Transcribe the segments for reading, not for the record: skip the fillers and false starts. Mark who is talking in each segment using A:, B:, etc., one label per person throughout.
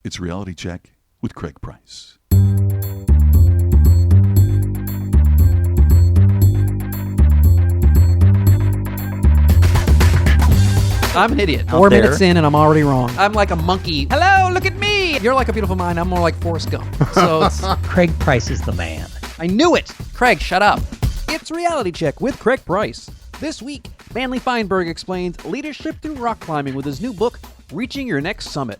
A: It's Reality Check with Craig Price.
B: I'm an idiot.
C: 4 minutes in and I'm already wrong.
B: I'm like a monkey. Hello, look at me.
C: You're like a beautiful mind. I'm more like Forrest Gump. So it's,
D: Craig Price is the man.
B: I knew it. Craig, shut up.
C: it's Reality Check with Craig Price. This week, Manley Feinberg explains leadership through rock climbing with his new book, Reaching Your Next Summit.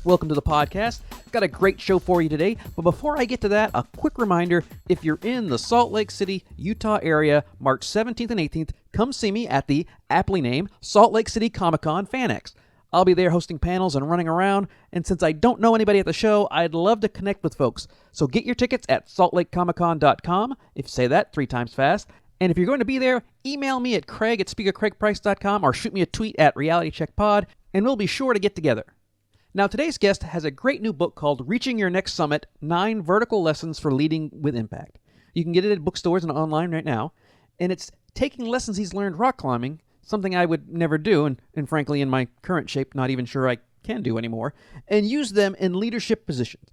C: Welcome to the podcast. Got a great show for you today, but before I get to that, a quick reminder, if you're in the Salt Lake City, Utah area, March 17th and 18th, come see me at the aptly named Salt Lake City Comic-Con FanX. I'll be there hosting panels and running around, and since I don't know anybody at the show, I'd love to connect with folks. So get your tickets at saltlakecomiccon.com, if you say that 3 times fast. And if you're going to be there, email me at craig@speakercraigprice.com or shoot me a tweet at realitycheckpod, and we'll be sure to get together. Now, today's guest has a great new book called Reaching Your Next Summit, 9 Vertical Lessons for Leading with Impact. You can get it at bookstores and online right now, and it's taking lessons he's learned rock climbing, something I would never do, and frankly, in my current shape, not even sure I can do anymore, and use them in leadership positions.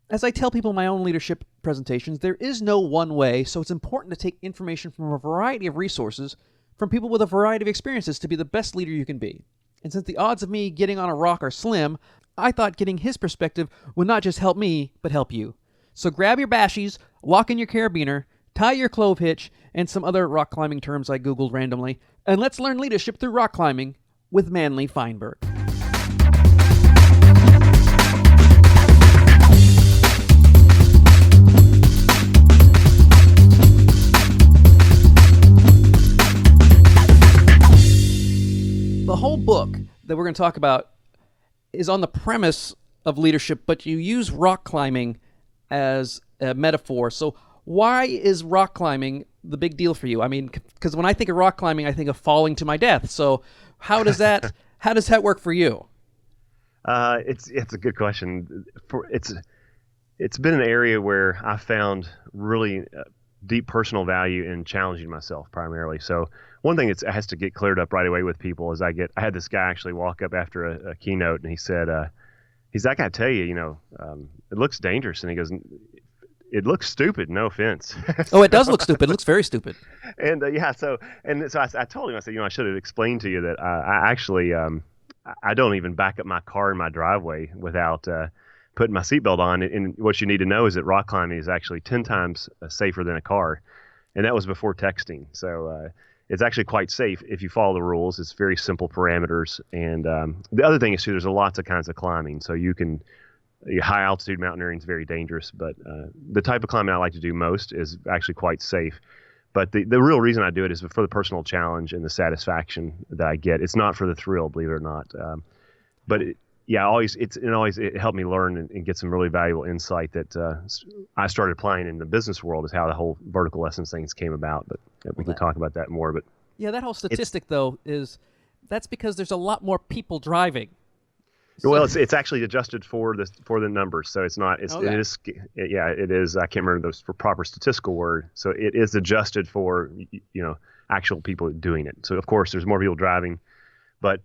C: As I tell people in my own leadership presentations, there is no one way, so it's important to take information from a variety of resources from people with a variety of experiences to be the best leader you can be. And since the odds of me getting on a rock are slim, I thought getting his perspective would not just help me, but help you. So grab your bashies, lock in your carabiner, tie your clove hitch, and some other rock climbing terms I Googled randomly, and let's learn leadership through rock climbing with Manley Feinberg. The whole book that we're going to talk about is on the premise of leadership, but you use rock climbing as a metaphor. So why is rock climbing the big deal for you? I mean, because when I think of rock climbing, I think of falling to my death. So how does that work for you?
E: It's a good question. It's been an area where I found really deep personal value in challenging myself primarily. So one thing that has to get cleared up right away with people is I had this guy actually walk up after a keynote, and he said, he's like, I tell you, it looks dangerous. And he goes, it looks stupid. No offense.
C: Oh, it does look stupid. It looks very stupid.
E: And so I told him, I said, I should have explained to you that I actually, I don't even back up my car in my driveway without putting my seatbelt on. And what you need to know is that rock climbing is actually 10 times safer than a car. And that was before texting. So, it's actually quite safe if you follow the rules. It's very simple parameters. And the other thing is, too, there's lots of kinds of climbing. So high altitude mountaineering is very dangerous, but the type of climbing I like to do most is actually quite safe. But the real reason I do it is for the personal challenge and the satisfaction that I get. It's not for the thrill, believe it or not. But it helped me learn and get some really valuable insight that I started applying in the business world, is how the whole vertical lessons things came about. But we can talk about that more. But
C: yeah, that whole statistic though that's because there's a lot more people driving.
E: Well, it's actually adjusted for the numbers, so it's not. It is. I can't remember the proper statistical word. So it is adjusted for actual people doing it. So of course there's more people driving, but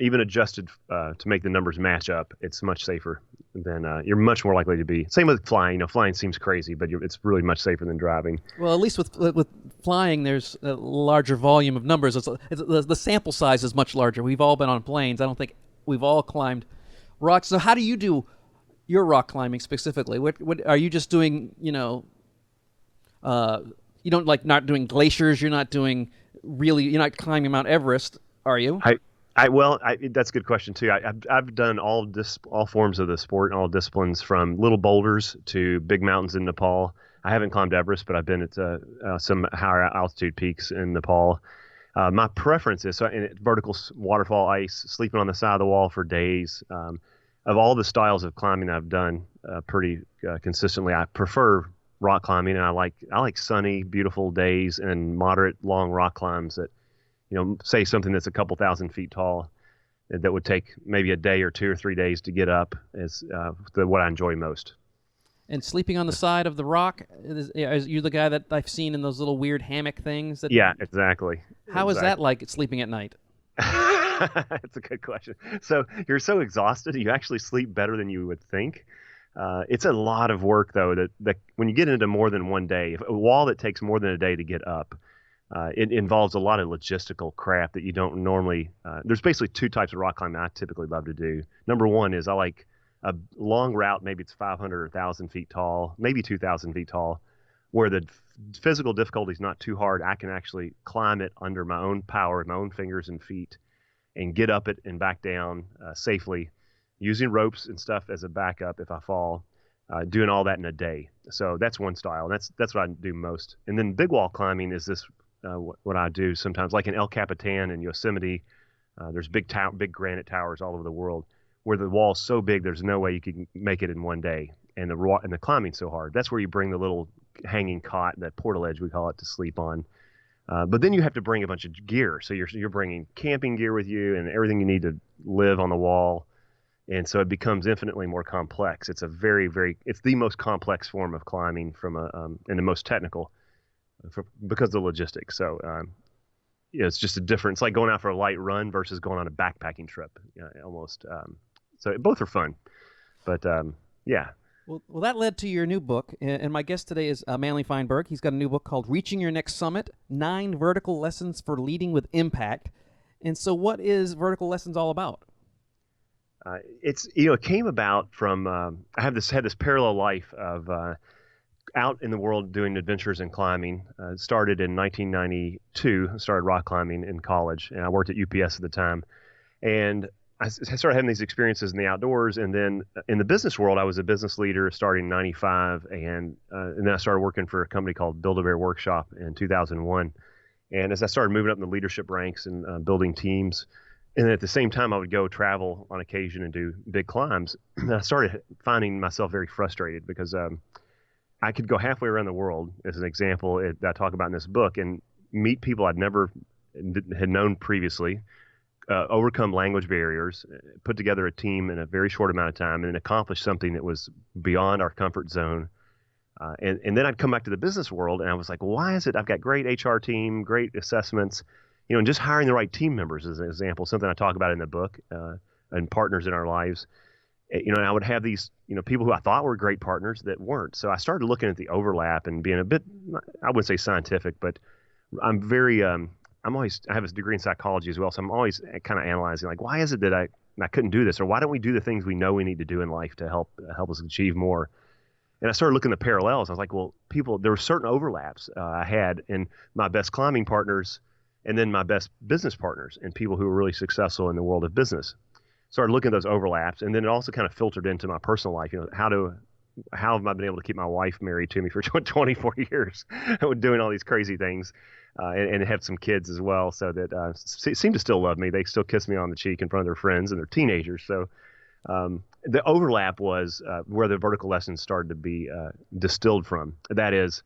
E: even adjusted to make the numbers match up, it's much safer than you're much more likely to be. Same with flying. Flying seems crazy, but it's really much safer than driving.
C: Well, at least with flying, there's a larger volume of numbers. The sample size is much larger. We've all been on planes. I don't think we've all climbed rocks. So how do you do your rock climbing specifically? What are you just doing? You don't not doing glaciers. You're not climbing Mount Everest, are you?
E: That's a good question too. I've done all forms of the sport and all disciplines, from little boulders to big mountains in Nepal. I haven't climbed Everest, but I've been at some higher altitude peaks in Nepal. My preference is vertical waterfall ice, sleeping on the side of the wall for days. Of all the styles of climbing I've done pretty consistently, I prefer rock climbing, and I like sunny, beautiful days and moderate long rock climbs that, say something that's a couple thousand feet tall that would take maybe a day or 2 or 3 days to get up is what I enjoy most.
C: And sleeping on the side of the rock, is you the guy that I've seen in those little weird hammock things?
E: Yeah, exactly.
C: How is that like sleeping at night?
E: That's a good question. So you're so exhausted, you actually sleep better than you would think. It's a lot of work, though, that when you get into more than one day, if a wall that takes more than a day to get up, it involves a lot of logistical crap that you don't normally. There's basically two types of rock climbing I typically love to do. Number one is I like a long route, maybe it's 500 or 1,000 feet tall, maybe 2,000 feet tall, where the physical difficulty is not too hard. I can actually climb it under my own power, my own fingers and feet, and get up it and back down safely, using ropes and stuff as a backup if I fall, doing all that in a day. So that's one style. That's what I do most. And then big wall climbing is this what I do sometimes, like in El Capitan in Yosemite. There's big granite towers all over the world where the wall's so big there's no way you can make it in one day, and the climbing's so hard. That's where you bring the little hanging cot, that portaledge we call it, to sleep on. But then you have to bring a bunch of gear. So you're bringing camping gear with you and everything you need to live on the wall. And so it becomes infinitely more complex. It's a it's the most complex form of climbing and the most technical because of the logistics. So, it's just a difference. It's like going out for a light run versus going on a backpacking trip, almost. So both are fun, but yeah.
C: Well, that led to your new book, and my guest today is Manley Feinberg. He's got a new book called Reaching Your Next Summit, 9 Vertical Lessons for Leading with Impact. And so what is Vertical Lessons all about?
E: It came about from, I had this parallel life of out in the world doing adventures and climbing. Started in 1992, started rock climbing in college, and I worked at UPS at the time. And I started having these experiences in the outdoors, and then in the business world, I was a business leader starting in '95, and then I started working for a company called Build-A-Bear Workshop in 2001. And as I started moving up in the leadership ranks and building teams, and then at the same time, I would go travel on occasion and do big climbs. And I started finding myself very frustrated because I could go halfway around the world, as an example that I talk about in this book, and meet people I'd never had known previously. Overcome language barriers, put together a team in a very short amount of time, and then accomplish something that was beyond our comfort zone. And then I'd come back to the business world, and I was like, well, why is it I've got great HR team, great assessments, and just hiring the right team members as an example, something I talk about in the book, and partners in our lives. And I would have these, people who I thought were great partners that weren't. So I started looking at the overlap and being a bit, I wouldn't say scientific, but I'm very, I have a degree in psychology as well, so I'm always kind of analyzing, like, why is it that I couldn't do this, or why don't we do the things we know we need to do in life to help us achieve more? And I started looking at the parallels. I was like, well, there were certain overlaps I had in my best climbing partners, and then my best business partners, and people who were really successful in the world of business. Started looking at those overlaps, and then it also kind of filtered into my personal life. How have I been able to keep my wife married to me for 24 years, doing all these crazy things? And have some kids as well, so that seem to still love me. They still kiss me on the cheek in front of their friends, and they're teenagers. So the overlap was where the vertical lessons started to be distilled from. That is,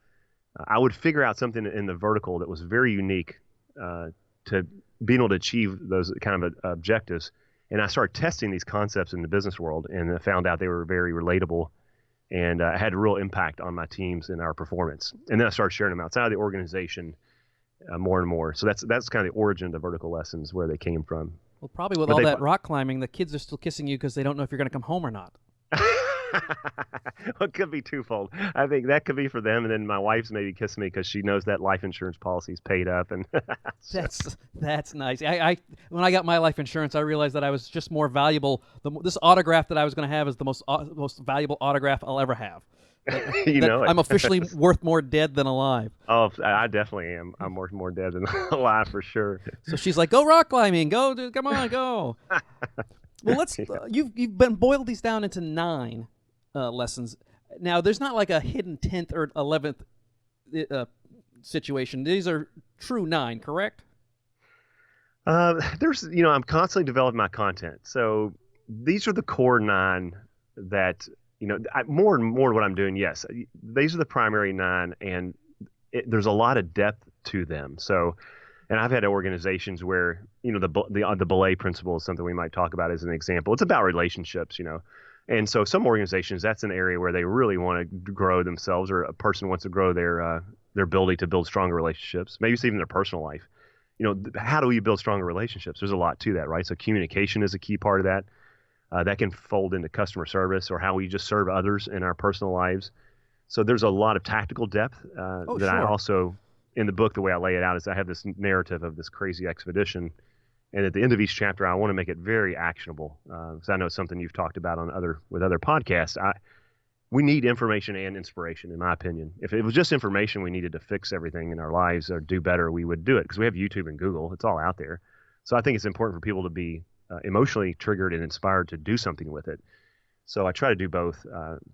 E: I would figure out something in the vertical that was very unique to being able to achieve those kind of objectives. And I started testing these concepts in the business world, and I found out they were very relatable and had a real impact on my teams and our performance. And then I started sharing them outside of the organization more and more. So that's kind of the origin of the vertical lessons, where they came from.
C: Well, probably with all that rock climbing, the kids are still kissing you because they don't know if you're going to come home or not.
E: Well, it could be twofold. I think that could be for them, and then my wife's maybe kissing me because she knows that life insurance policy's paid up. And
C: that's nice. When I got my life insurance, I realized that I was just more valuable. This autograph that I was going to have is the most valuable autograph I'll ever have. I'm officially worth more dead than alive.
E: Oh, I definitely am. I'm worth more dead than alive for sure.
C: So she's like, "Go rock climbing, go, dude, come on, go." Well, let's. You've been boiled these down into 9 lessons. Now, there's not like a hidden 10th or 11th situation. These are true 9, correct?
E: There's, I'm constantly developing my content. So these are the core 9 that. More and more what I'm doing, yes, these are the primary 9, and there's a lot of depth to them. So, and I've had organizations where, the belay principle is something we might talk about as an example. It's about relationships, and so some organizations, that's an area where they really want to grow themselves, or a person wants to grow their ability to build stronger relationships. Maybe it's even their personal life. how do we build stronger relationships? There's a lot to that, right? So communication is a key part of that. That can fold into customer service or how we just serve others in our personal lives. So there's a lot of tactical depth that I
C: sure.
E: also, in the book, the way I lay it out is I have this narrative of this crazy expedition. And at the end of each chapter, I want to make it very actionable. Because I know it's something you've talked about with other podcasts. We need information and inspiration, in my opinion. If it was just information we needed to fix everything in our lives or do better, we would do it because we have YouTube and Google. It's all out there. So I think it's important for people to be emotionally triggered and inspired to do something with it. So I try to do both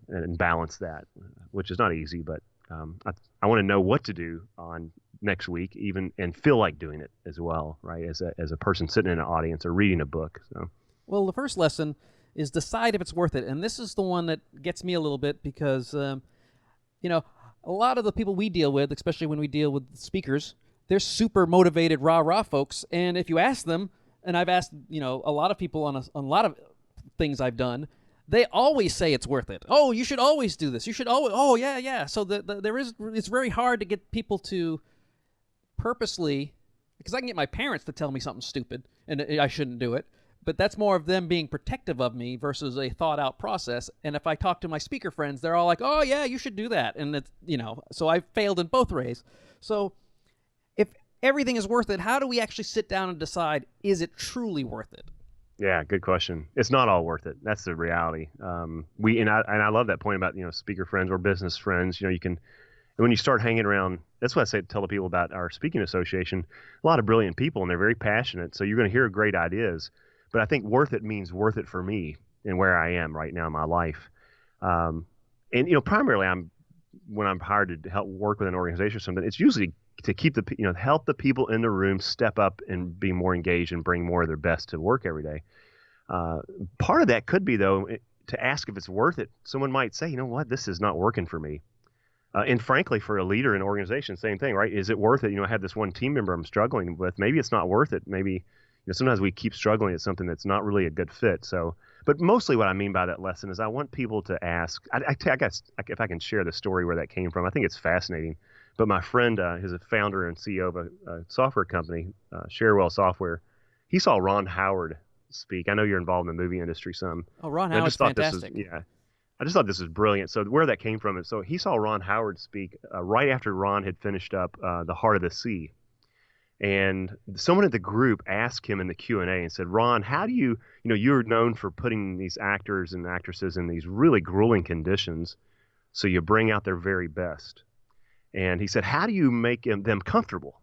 E: and balance that, which is not easy, but I want to know what to do on next week, even and feel like doing it as well, right? As a person sitting in an audience or reading a book. So,
C: Well, the first lesson is decide if it's worth it, and this is the one that gets me a little bit because, a lot of the people we deal with, especially when we deal with speakers, they're super motivated, rah folks, and if you ask them, and I've asked, a lot of people on a lot of things I've done, they always say it's worth it. Oh, you should always do this. You should always. Oh, yeah. So it's very hard to get people to purposely, because I can get my parents to tell me something stupid and I shouldn't do it, but that's more of them being protective of me versus a thought out process. And if I talk to my speaker friends, they're all like, oh yeah, you should do that. And it's, so I've failed in both ways. So if everything is worth it, how do we actually sit down and decide, is it truly worth it?
E: yeah, good question. It's not all worth it. That's the reality. I love that point about speaker friends or business friends. You can, when you start hanging around. That's what I tell the people about our speaking association. A lot of brilliant people, and they're very passionate. So you're going to hear great ideas. But I think worth it means worth it for me and where I am right now in my life. Primarily when I'm hired to help work with an organization or something, it's usually to keep help the people in the room step up and be more engaged and bring more of their best to work every day. Part of that could be, though, to ask if it's worth it. Someone might say, you know what, this is not working for me. And frankly, for a leader in an organization, same thing, right? Is it worth it? I have this one team member I'm struggling with. Maybe it's not worth it. Maybe sometimes we keep struggling at something that's not really a good fit. So, but mostly what I mean by that lesson is I want people to ask. I guess if I can share the story where that came from, I think it's fascinating. But my friend, who's a founder and CEO of a software company, Sharewell Software, he saw Ron Howard speak. I know you're involved in the movie industry some.
C: Oh, Ron Howard's fantastic.
E: I just thought this was brilliant. So where that came from is, so he saw Ron Howard speak right after Ron had finished up The Heart of the Sea. And someone at the group asked him in the Q&A and said, Ron, how do you're known for putting these actors and actresses in these really grueling conditions, so you bring out their very best. And he said, how do you make them comfortable?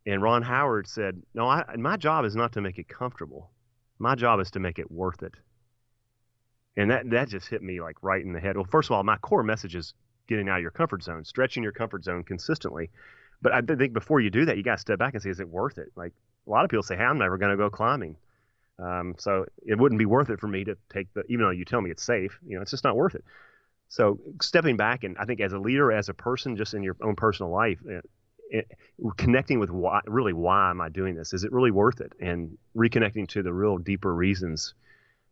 E: And Ron Howard said, no, my job is not to make it comfortable. My job is to make it worth it. And that just hit me like right in the head. Well, first of all, my core message is getting out of your comfort zone, stretching your comfort zone consistently. But I think before you do that, you got to step back and say, is it worth it? Like a lot of people say, hey, I'm never going to go climbing. So it wouldn't be worth it for me to take even though you tell me it's safe, it's just not worth it. So stepping back, and I think as a leader, as a person, just in your own personal life, connecting with why am I doing this? Is it really worth it? And reconnecting to the real deeper reasons.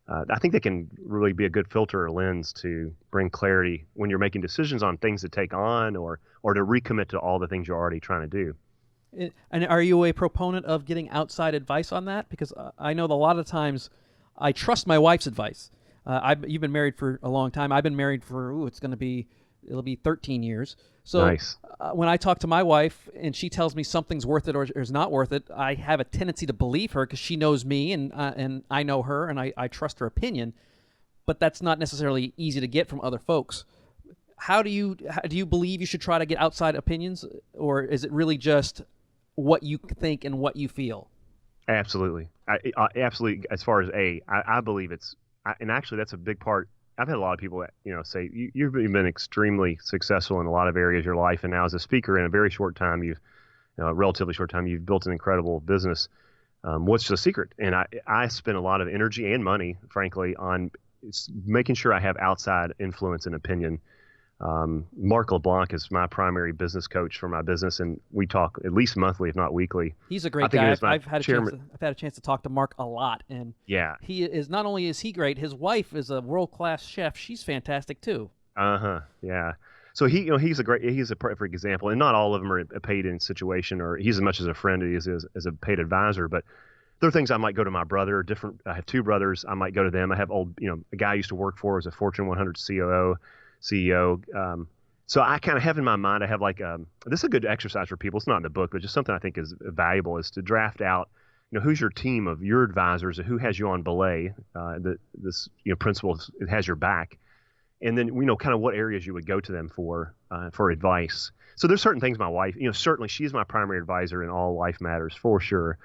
E: I think that can really be a good filter or lens to bring clarity when you're making decisions on things to take on or to recommit to all the things you're already trying to do.
C: And are you a proponent of getting outside advice on that? Because I know that a lot of times I trust my wife's advice. You've been married for a long time. I've been married for, it'll be 13 years. So
E: nice.
C: When I talk to my wife and she tells me something's worth it or is not worth it, I have a tendency to believe her because she knows me and I know her and I trust her opinion. But that's not necessarily easy to get from other folks. How do you believe you should try to get outside opinions, or is it really just what you think and what you feel?
E: Absolutely. Absolutely. As far as I believe and actually that's a big part. I've had a lot of people that, say you've been extremely successful in a lot of areas of your life. And now as a speaker in a very short time, a relatively short time, you've built an incredible business. What's the secret? And I spend a lot of energy and money, frankly, on making sure I have outside influence and opinion. Mark LeBlanc is my primary business coach for my business, and we talk at least monthly, if not weekly.
C: He's a great guy. I've had a chance to talk to Mark a lot, and he is not only is he great, his wife is a world-class chef. She's fantastic too.
E: Yeah. So he's a perfect example, and not all of them are a paid in situation, or he's as much as a friend as a paid advisor. But there are things I might go to my brother. I have two brothers. I might go to them. I have a guy I used to work for was a Fortune 100 COO, CEO. So I kind of have in my mind, I have this is a good exercise for people. It's not in the book, but just something I think is valuable is to draft out, who's your team of your advisors and who has you on belay. This principle has your back. And then kind of what areas you would go to them for advice. So there's certain things my wife, certainly she's my primary advisor in all life matters for sure.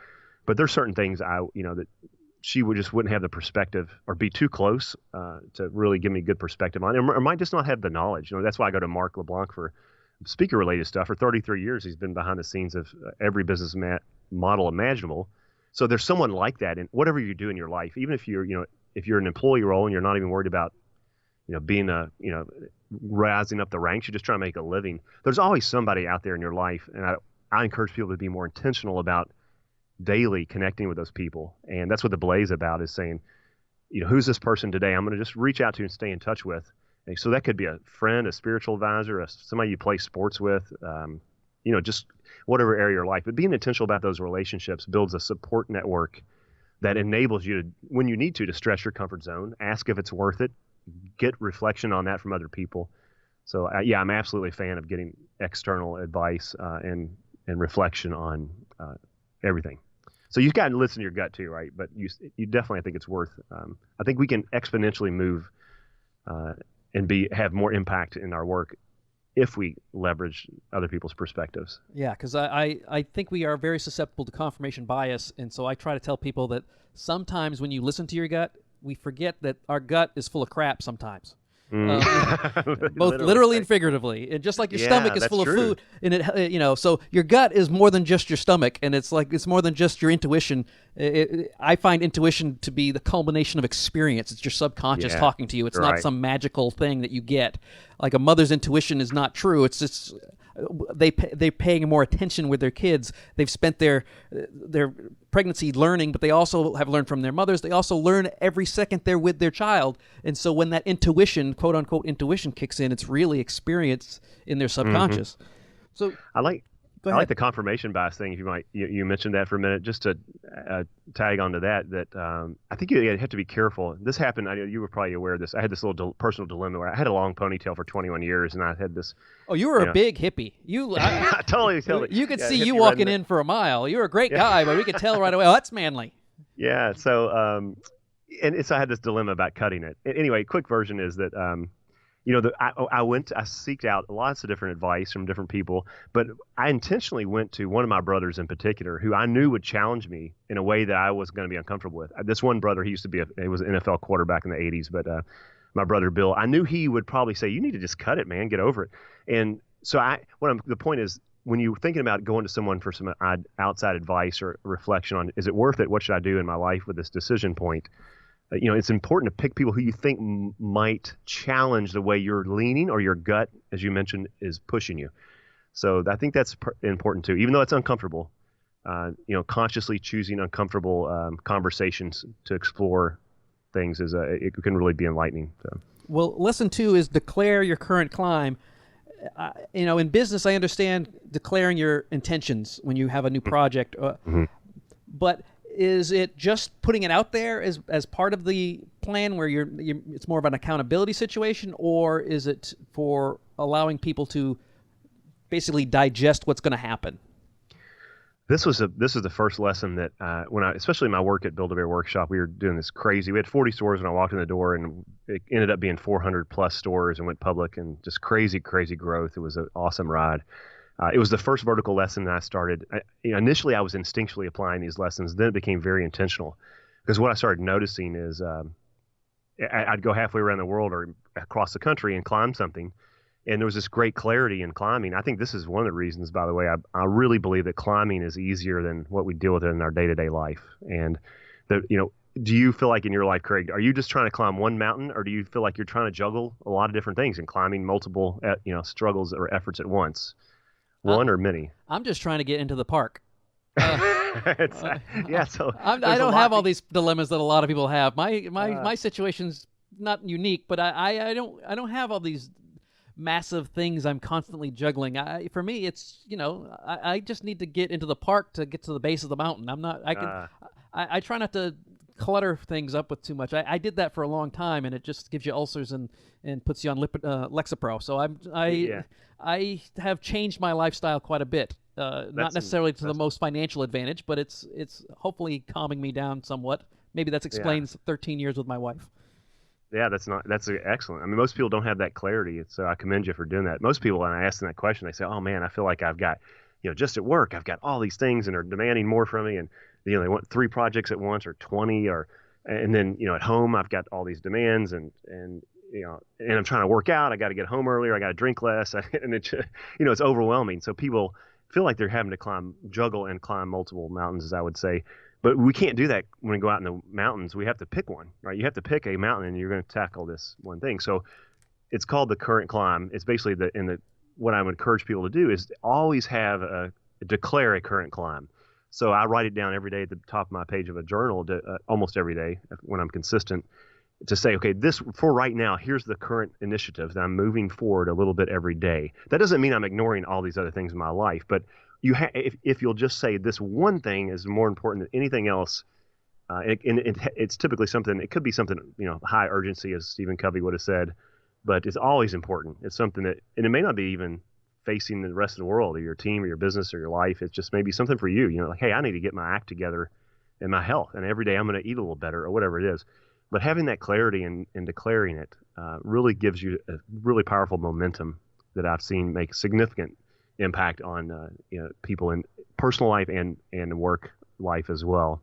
E: But there's certain things that she wouldn't have the perspective or be too close to really give me good perspective on, or might just not have the knowledge. That's why I go to Mark LeBlanc for speaker related stuff. For 33 years, he's been behind the scenes of every business model imaginable. So there's someone like that in whatever you do in your life, even if you're an employee role and you're not even worried about being rising up the ranks, you're just trying to make a living. There's always somebody out there in your life, and I encourage people to be more intentional about daily connecting with those people. And that's what the Belay is about, is saying, who's this person today I'm going to just reach out to and stay in touch with. And so that could be a friend, a spiritual advisor, somebody you play sports with, just whatever area of your life. But being intentional about those relationships builds a support network that enables you to, when you need to stretch your comfort zone, ask if it's worth it, get reflection on that from other people. So I'm absolutely a fan of getting external advice and reflection on everything. So you've got to listen to your gut too, right? But you definitely, I think it's worth. I think we can exponentially move and have more impact in our work if we leverage other people's perspectives.
C: Yeah, because I think we are very susceptible to confirmation bias, and so I try to tell people that sometimes when you listen to your gut, we forget that our gut is full of crap sometimes. Both literally and figuratively, and just like your stomach is full of food, and it so your gut is more than just your stomach, and it's more than just your intuition. I find intuition to be the culmination of experience. It's your subconscious talking to you. It's not some magical thing that you get. Like a mother's intuition is not true. It's just they're paying more attention with their kids. They've spent their pregnancy learning, but they also have learned from their mothers. They also learn every second they're with their child. And so when that intuition, quote unquote intuition, kicks in, it's really experience in their subconscious. So
E: I like the confirmation bias thing. If you mentioned that for a minute, just to tag onto that I think you have to be careful. This happened. You were probably aware of this. I had this little personal dilemma where I had a long ponytail for 21 years, and I had this.
C: Oh, you were a big hippie.
E: I totally.
C: You could see you walking in for a mile. You were a great guy, but we could tell right away. Oh, that's Manley.
E: Yeah. So, so I had this dilemma about cutting it. Anyway, quick version is that. I seeked out lots of different advice from different people, but I intentionally went to one of my brothers in particular who I knew would challenge me in a way that I was going to be uncomfortable with. This one brother, he was an NFL quarterback in the 80s, but my brother Bill, I knew he would probably say, "You need to just cut it, man, get over it." And so the point is, when you're thinking about going to someone for some outside advice or reflection on, is it worth it? What should I do in my life with this decision point? It's important to pick people who you think might challenge the way you're leaning, or your gut, as you mentioned, is pushing you. So I think that's important too, even though it's uncomfortable. Consciously choosing uncomfortable conversations to explore things it can really be enlightening. So.
C: Well, lesson 2 is declare your current climb. In business, I understand declaring your intentions when you have a new project, but is it just putting it out there as part of the plan where it's more of an accountability situation, or is it for allowing people to basically digest what's going to happen?
E: This is the first lesson that especially my work at Build-A-Bear Workshop, we were doing this crazy. We had 40 stores when I walked in the door, and it ended up being 400 plus stores and went public, and just crazy growth. It was an awesome ride. It was the first vertical lesson that I started. Initially, I was instinctually applying these lessons. Then it became very intentional, because what I started noticing is I'd go halfway around the world or across the country and climb something, and there was this great clarity in climbing. I think this is one of the reasons, by the way, I really believe that climbing is easier than what we deal with in our day-to-day life. And do you feel like in your life, Craig, are you just trying to climb one mountain, or do you feel like you're trying to juggle a lot of different things and climbing multiple struggles or efforts at once? One or many?
C: I'm just trying to get into the park.
E: So
C: I don't have all these dilemmas that a lot of people have. My situation's not unique, but I don't have all these massive things I'm constantly juggling. For me, it's I just need to get into the park to get to the base of the mountain. I'm not. I try not to clutter things up with too much. I did that for a long time, and it just gives you ulcers and puts you on Lexapro. So I have changed my lifestyle quite a bit. Not necessarily to the most financial advantage, but it's hopefully calming me down somewhat. Maybe that explains 13 years with my wife.
E: Yeah, that's excellent. I mean, most people don't have that clarity, so I commend you for doing that. Most people, when I ask them that question, they say, "Oh man, I feel like I've got, just at work, I've got all these things, and they're demanding more from me, and they want 3 projects at once or 20, and then at home I've got all these demands, and I'm trying to work out. I got to get home earlier. I got to drink less, and it's overwhelming. So people feel like they're having to juggle and climb multiple mountains, as I would say. But we can't do that when we go out in the mountains. We have to pick one, right? You have to pick a mountain, and you're going to tackle this one thing. So it's called the current climb. It's basically what I would encourage people to do is always declare a current climb. So I write it down every day at the top of my page of a journal, almost every day when I'm consistent, to say, okay, this for right now, here's the current initiative that I'm moving forward a little bit every day. That doesn't mean I'm ignoring all these other things in my life, but if you'll just say this one thing is more important than anything else, it's typically something. It could be something high urgency, as Stephen Covey would have said, but it's always important. It's something and it may not be even facing the rest of the world or your team or your business or your life. It's just maybe something for you. Like, hey, I need to get my act together in my health, and every day I'm going to eat a little better or whatever it is. But having that clarity and declaring it really gives you a really powerful momentum that I've seen make significant impact on people in personal life and work life as well.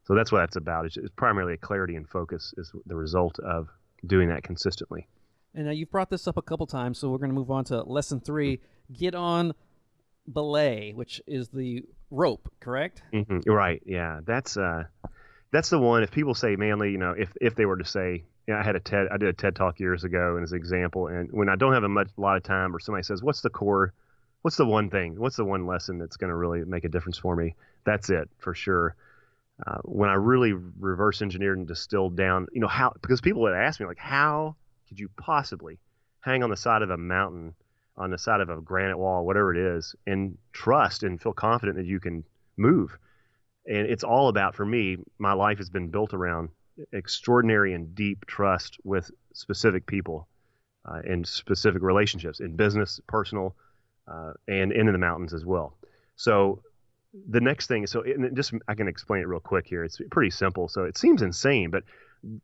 E: So that's what that's about. It's primarily a clarity and focus is the result of doing that consistently.
C: And now you've brought this up a couple times, so we're going to move on to lesson 3. Get on belay, which is the rope, correct?
E: Mm-hmm. Right. Yeah. That's the one. If people say Manley, if they were to say, I did a TED talk years ago, and as an example, and when I don't have a lot of time, or somebody says, what's the one thing? What's the one lesson that's going to really make a difference for me? That's it for sure. When I really reverse engineered and distilled down, because people would ask me, like, how could you possibly hang on the side of a mountain, on the side of a granite wall, whatever it is, and trust and feel confident that you can move? And it's all about, for me, my life has been built around extraordinary and deep trust with specific people and specific relationships in business, personal, and in the mountains as well. So the next thing, I can explain it real quick here. It's pretty simple. So it seems insane, but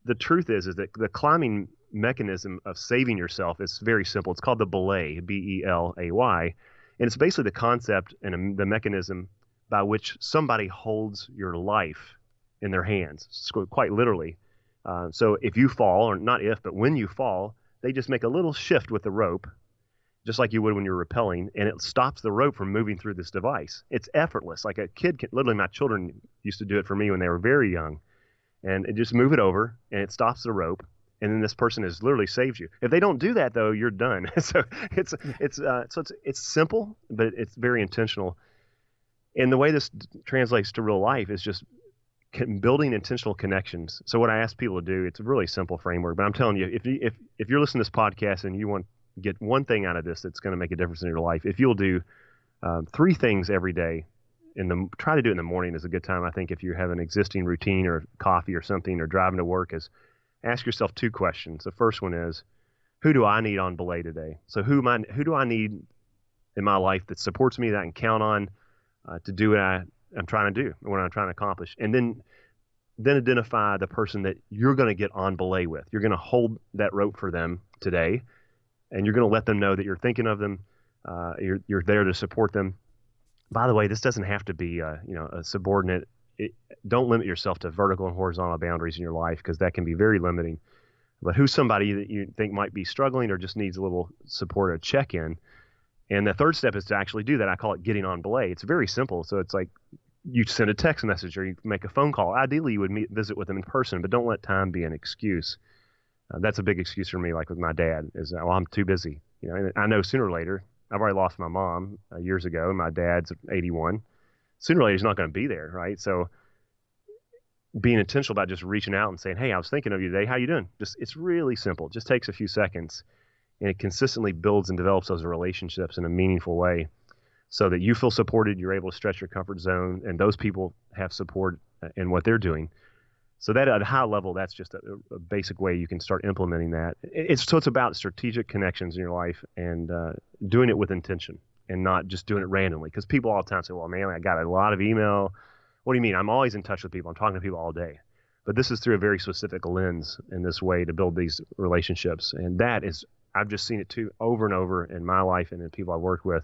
E: the truth is that the climbing mechanism of saving yourself is very simple. It's called the belay, B-E-L-A-Y, and it's basically the concept and the mechanism by which somebody holds your life in their hands, quite literally. So if you fall, or not if, but when you fall, they just make a little shift with the rope, just like you would when you're rappelling, and it stops the rope from moving through this device. It's effortless. Like a kid literally my children used to do it for me when they were very young, and just move it over, and it stops the rope, and then this person has literally saved you. If they don't do that, though, you're done. So it's simple, but it's very intentional. And the way this translates to real life is just building intentional connections. So what I ask people to do, it's a really simple framework, but I'm telling you, if you're listening to this podcast and you want to get one thing out of this that's going to make a difference in your life, if you'll do 3 things every day, try to do it in the morning is a good time. I think if you have an existing routine or coffee or something or driving to work, is ask yourself 2 questions. The first one is, who do I need on belay today? So who do I need in my life that supports me, that I can count on to do what I'm trying to do, what I'm trying to accomplish? And then identify the person that you're going to get on belay with. You're going to hold that rope for them today, and you're going to let them know that you're thinking of them. You're there to support them. By the way, this doesn't have to be a subordinate. Don't limit yourself to vertical and horizontal boundaries in your life, because that can be very limiting. But who's somebody that you think might be struggling or just needs a little support, a check-in? And the third step is to actually do that. I call it getting on belay. It's very simple. So it's like you send a text message or you make a phone call. Ideally, you would visit with them in person, but don't let time be an excuse. That's a big excuse for me, like with my dad, is, well, I'm too busy. And I know sooner or later, I've already lost my mom years ago, and my dad's 81. Sooner or later, he's not going to be there, right? So being intentional about just reaching out and saying, hey, I was thinking of you today. How you doing? It's really simple. It just takes a few seconds. and it consistently builds and develops those relationships in a meaningful way, so that you feel supported, you're able to stretch your comfort zone, and those people have support in what they're doing. So that at a high level, that's just a basic way you can start implementing that. It's about strategic connections in your life and doing it with intention and not just doing it randomly. Because people all the time say, well, man, I got a lot of email. What do you mean? I'm always in touch with people. I'm talking to people all day. But this is through a very specific lens in this way to build these relationships. And that is, I've just seen it too over and over in my life and in people I've worked with.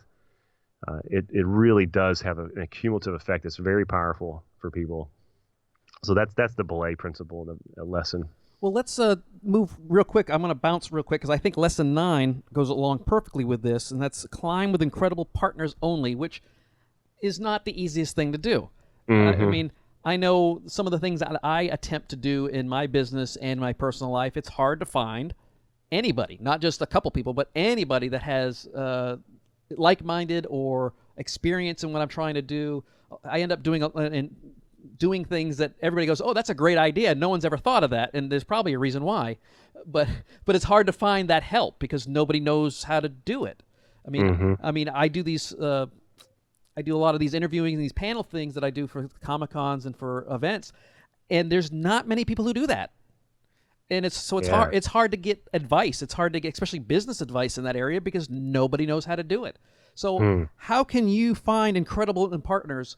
E: It really does have an accumulative effect that's very powerful for people. So that's the belay principle, the lesson.
C: Well, let's move real quick. I'm going to bounce real quick because I think lesson 9 goes along perfectly with this, and that's climb with incredible partners only, which is not the easiest thing to do. I mean, I know some of the things that I attempt to do in my business and my personal life, it's hard to find anybody, not just a couple people, but anybody that has like-minded or experience in what I'm trying to do. I end up doing things that everybody goes, oh, that's a great idea. No one's ever thought of that, and there's probably a reason why. But it's hard to find that help because nobody knows how to do it. I mean, I do these. I do a lot of these interviewing and these panel things that I do for Comic-Cons and for events, and there's not many people who do that. And it's hard. It's hard to get advice. It's hard to get, especially business advice in that area, because nobody knows how to do it. So how can you find incredible partners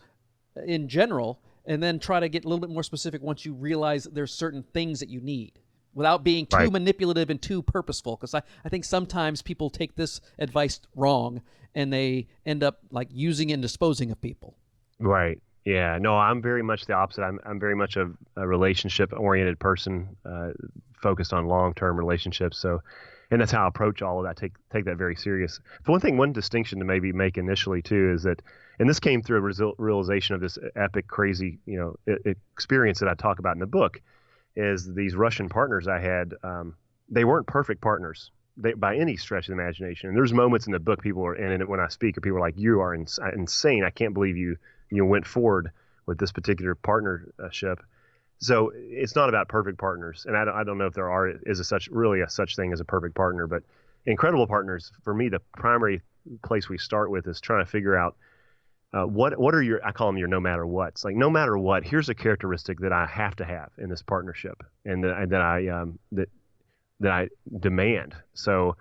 C: in general, and then try to get a little bit more specific once you realize that there's certain things that you need, without being too manipulative and too purposeful? Because I think sometimes people take this advice wrong, and they end up like using and disposing of people.
E: Right. Yeah, no, I'm very much the opposite. I'm very much a relationship-oriented person, focused on long-term relationships. So, and that's how I approach all of that. Take that very serious. One distinction to maybe make initially too is that, and this came through a realization of this epic, crazy, experience that I talk about in the book, is these Russian partners I had. They weren't perfect partners by any stretch of the imagination. And there's moments in the book when I speak, people are like, "You are insane! I can't believe you went forward with this particular partnership." So it's not about perfect partners, and I don't know if there is a such thing as a perfect partner. But incredible partners, for me, the primary place we start with is trying to figure out what are I call them your no matter what. It's like, no matter what, here's a characteristic that I have to have in this partnership, and that I demand. So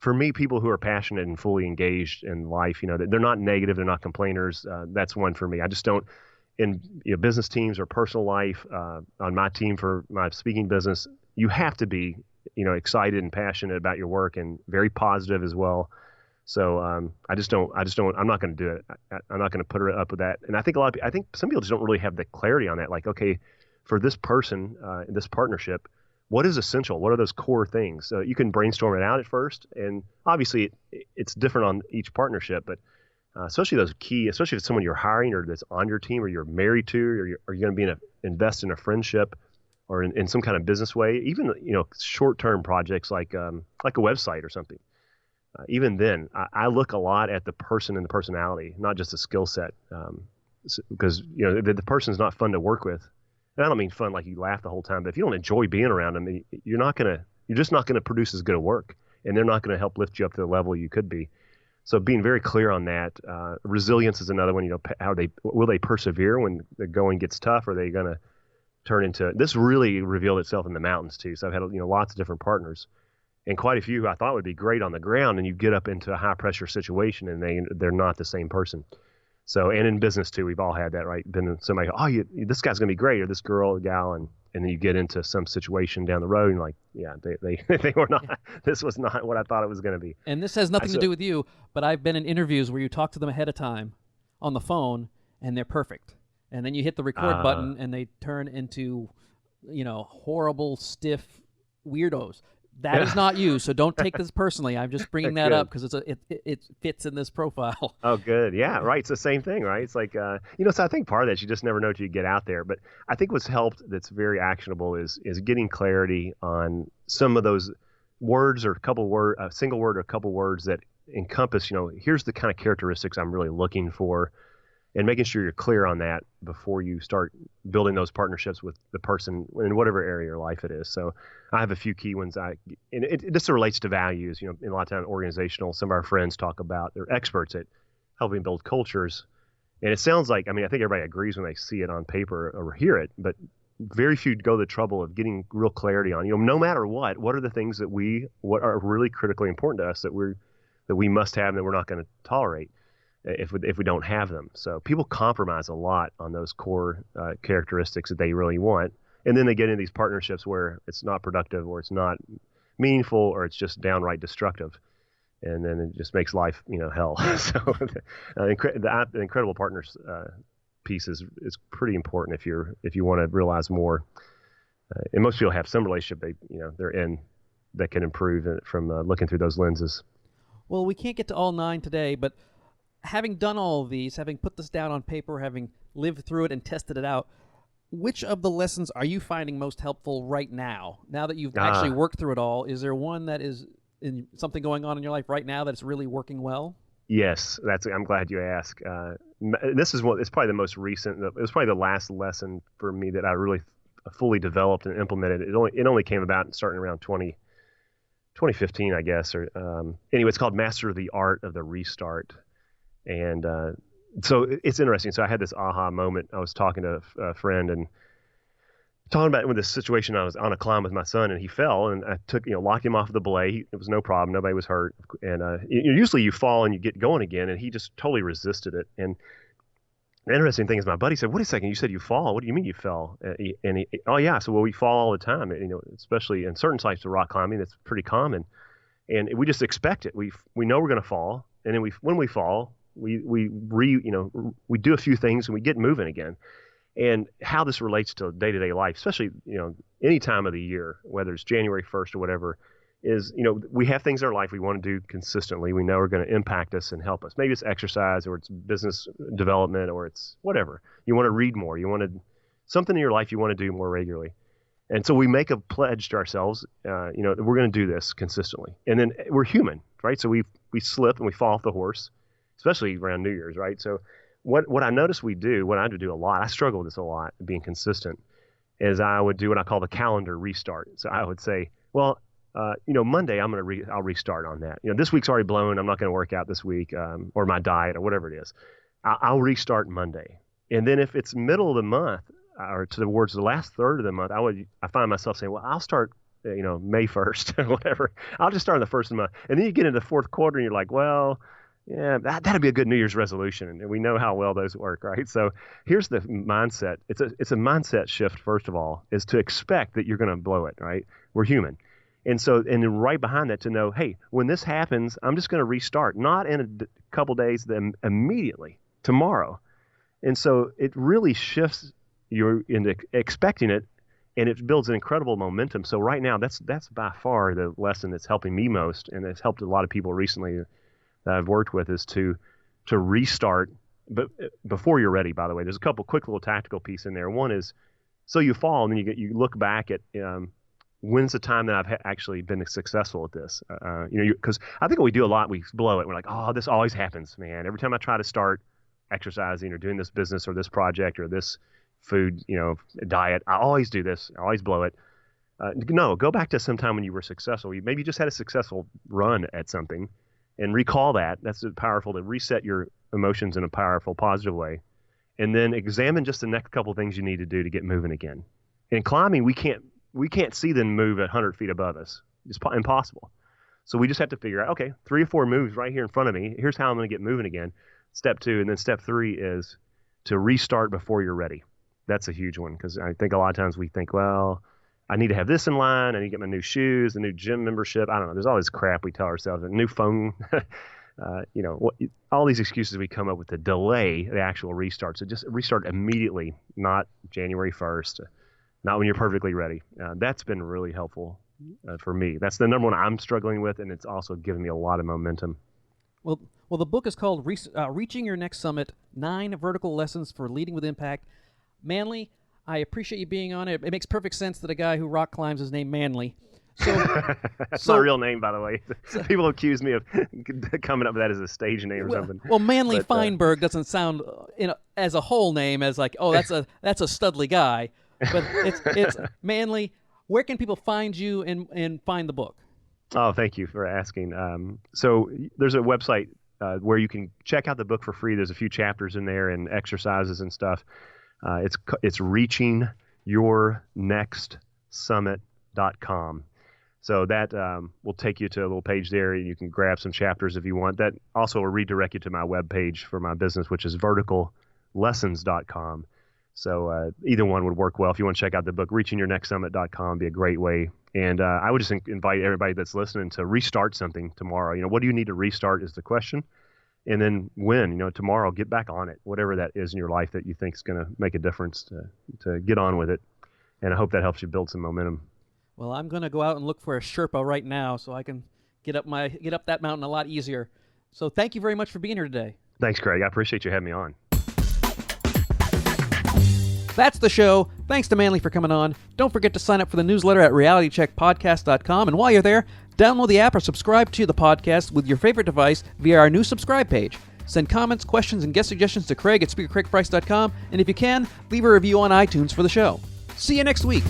E: for me, people who are passionate and fully engaged in life, they're not negative, they're not complainers. That's one for me. I just don't, in business teams or personal life, on my team for my speaking business, you have to be, excited and passionate about your work and very positive as well. So I'm not going to do it. I'm not going to put her up with that. And I think some people just don't really have the clarity on that. Like, okay, for this person, in this partnership, what is essential? What are those core things? So you can brainstorm it out at first, and obviously it's different on each partnership, but especially those key, especially if it's someone you're hiring or that's on your team or you're married to, or you're going to invest in a friendship or in some kind of business way, even, short-term projects like a website or something. Even then, I look a lot at the person and the personality, not just the skill set, because the person's not fun to work with. And I don't mean fun like you laugh the whole time, but if you don't enjoy being around them, you're just not gonna produce as good a work, and they're not gonna help lift you up to the level you could be. So being very clear on that. Resilience is another one. Will they persevere when the going gets tough? Or are they gonna turn into? This really revealed itself in the mountains too. So I've had lots of different partners, and quite a few who I thought would be great on the ground, and you get up into a high pressure situation, and they're not the same person. So, and in business too, we've all had that, right? Been somebody, this guy's gonna be great, or this girl or gal, and then you get into some situation down the road, and like, yeah, they were not. This was not what I thought it was gonna be.
C: And this has nothing to do with you, but I've been in interviews where you talk to them ahead of time on the phone, and they're perfect, and then you hit the record button, and they turn into, horrible, stiff weirdos. That is not you, so don't take this personally. I'm just bringing that up because it fits in this profile.
E: Oh, good. Yeah, right. It's the same thing, right? It's like, so I think part of that, you just never know till you get out there. But I think what's helped that's very actionable is getting clarity on some of those words or a single word or a couple words that encompass, here's the kind of characteristics I'm really looking for. and making sure you're clear on that before you start building those partnerships with the person in whatever area of your life it is. So I have a few key ones. And this relates to values. You know, in a lot of times organizational, some of our friends talk about, they're experts at helping build cultures. And it sounds like, I mean, I think everybody agrees when they see it on paper or hear it, but very few go the trouble of getting real clarity on, no matter what are the things that what are really critically important to us that we must have and that we're not going to tolerate if we don't have them. So people compromise a lot on those core characteristics that they really want. And then they get into these partnerships where it's not productive or it's not meaningful or it's just downright destructive. And then it just makes life, hell. So the incredible partners piece is pretty important if you want to realize more. And most people have some relationship they're in that can improve from looking through those lenses.
C: Well, we can't get to all 9 today, but having done all of these, having put this down on paper, having lived through it and tested it out, which of the lessons are you finding most helpful right now? Now that you've actually worked through it all, is there one that is in something going on in your life right now that's really working well?
E: Yes, I'm glad you asked. It's probably the most recent. It was probably the last lesson for me that I really fully developed and implemented. It only came about starting around 2015, I guess. Or anyway, it's called Master the Art of the Restart. And so it's interesting. So I had this aha moment. I was talking to a friend and talking about with this situation. I was on a climb with my son and he fell, and I locked him off the belay. It was no problem. Nobody was hurt. And usually you fall and you get going again, and he just totally resisted it. And the interesting thing is my buddy said, "Wait a second, you said you fall. What do you mean you fell?" Oh yeah. So, well, we fall all the time, especially in certain types of rock climbing. That's pretty common. And we just expect it. We know we're going to fall. And then when we fall, we do a few things and we get moving again. And how this relates to day-to-day life, especially, any time of the year, whether it's January 1st or whatever, is, we have things in our life we want to do consistently. We know are going to impact us and help us. Maybe it's exercise or it's business development or it's whatever. You want to read more. You want to something in your life you want to do more regularly. And so we make a pledge to ourselves, we're going to do this consistently. And then we're human, right? So we slip and we fall off the horse, especially around New Year's, right? So what I notice what I do a lot, I struggle with this a lot, being consistent, is I would do what I call the calendar restart. So I would say, well, Monday I'll restart on that. This week's already blown. I'm not going to work out this week, or my diet or whatever it is. I'll restart Monday. And then if it's middle of the month or towards the last third of the month, I find myself saying, well, I'll start, May 1st or whatever. I'll just start on the first of the month. And then you get into the fourth quarter and you're like, well, yeah, that'd be a good New Year's resolution, and we know how well those work, right? So here's the mindset. It's a mindset shift. First of all, is to expect that you're going to blow it, right? We're human, and then right behind that to know, hey, when this happens, I'm just going to restart, not in a couple days, then immediately tomorrow, and so it really shifts you into expecting it, and it builds an incredible momentum. So right now, that's by far the lesson that's helping me most, and it's helped a lot of people recently that I've worked with, is to restart, but before you're ready. By the way, there's a couple quick little tactical pieces in there. One is, so you fall and then you look back at when's the time that I've actually been successful at this. Because I think what we do a lot, we blow it. We're like, oh, this always happens, man. Every time I try to start exercising or doing this business or this project or this food, diet, I always do this. I always blow it. No, go back to some time when you were successful. Maybe you just had a successful run at something. And recall that. That's powerful to reset your emotions in a powerful, positive way. And then examine just the next couple of things you need to do to get moving again. In climbing, we can't see them move at 100 feet above us. It's impossible. So we just have to figure out, okay, 3 or 4 moves right here in front of me. Here's how I'm going to get moving again. Step 2. And then step 3 is to restart before you're ready. That's a huge one, because I think a lot of times we think, well, I need to have this in line. I need to get my new shoes, the new gym membership. I don't know. There's all this crap we tell ourselves. A new phone. All these excuses we come up with to delay the actual restart. So just restart immediately, not January 1st, not when you're perfectly ready. That's been really helpful for me. That's the number one I'm struggling with, and it's also given me a lot of momentum.
C: Well, the book is called Reaching Your Next Summit, 9 Vertical Lessons for Leading with Impact. Manley, I appreciate you being on it. It makes perfect sense that a guy who rock climbs is named Manley.
E: That's my real name, by the way. People accuse me of coming up with that as a stage name or something.
C: Well, Manley Feinberg doesn't sound as a whole name as like, oh, that's a Studley guy. But it's Manley. Where can people find you and find the book?
E: Oh, thank you for asking. So there's a website where you can check out the book for free. There's a few chapters in there and exercises and stuff. It's reachingyournextsummit.com. So that will take you to a little page there. You can grab some chapters if you want. That also will redirect you to my webpage for my business, which is verticallessons.com. So either one would work well. If you want to check out the book, reachingyournextsummit.com would be a great way. And I would just invite everybody that's listening to restart something tomorrow. What do you need to restart is the question. And then when, tomorrow, get back on it, whatever that is in your life that you think is going to make a difference to get on with it. And I hope that helps you build some momentum.
C: Well, I'm going to go out and look for a Sherpa right now so I can get up that mountain a lot easier. So thank you very much for being here today.
E: Thanks, Craig. I appreciate you having me on.
C: That's the show. Thanks to Manley for coming on. Don't forget to sign up for the newsletter at realitycheckpodcast.com. And while you're there, download the app or subscribe to the podcast with your favorite device via our new subscribe page. Send comments, questions, and guest suggestions to Craig at speakercraigprice.com. And if you can, leave a review on iTunes for the show. See you next week.